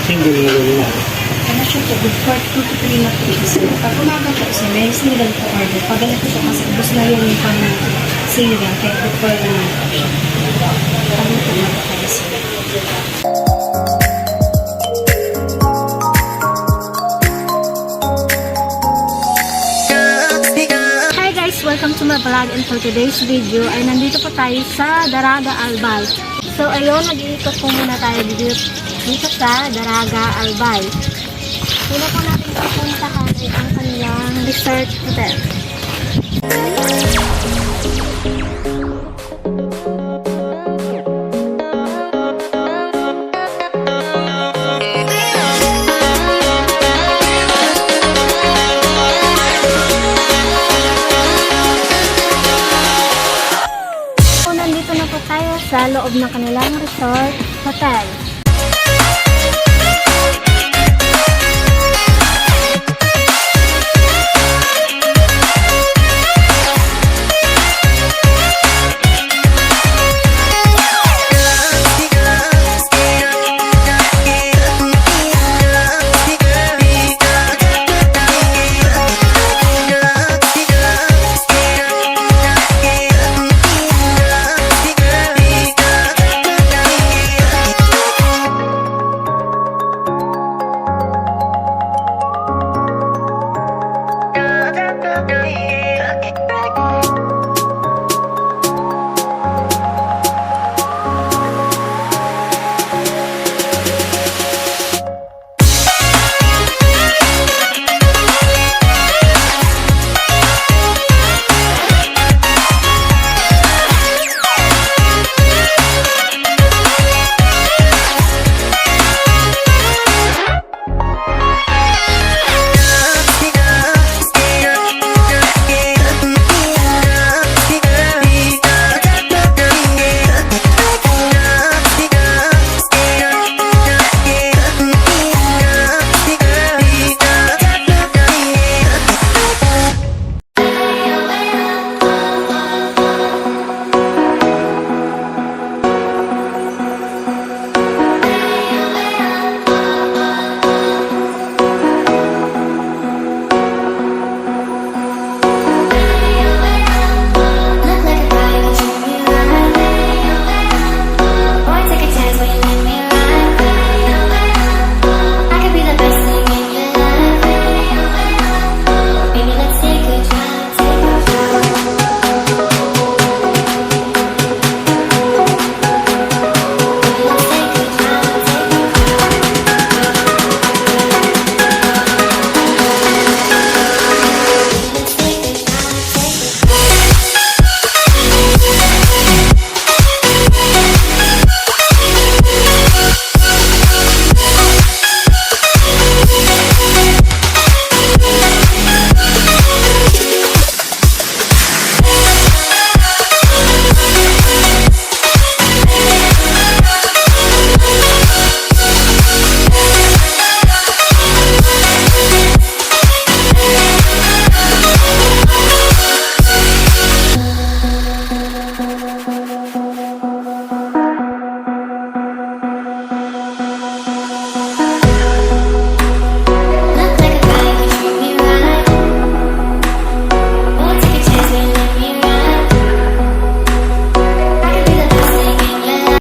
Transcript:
Single na. Ano siya po, good for 2 to 3 months. Pag umaga po siya, may single po order. Pag ganito po kasi, ubos na yung pang single, kaya good for naman po siya. Pag ito na po kayo siya. Hi guys! Welcome to my vlog, and for today's video ay nandito po tayo sa Daraga, Albay. So ayun, nag-iikot po muna tayo dito sa Daraga, Albay. Una po natin pupuntahan ay ang kanilang resort hotel. So nandito na po tayo sa loob ng kanilang resort hotel.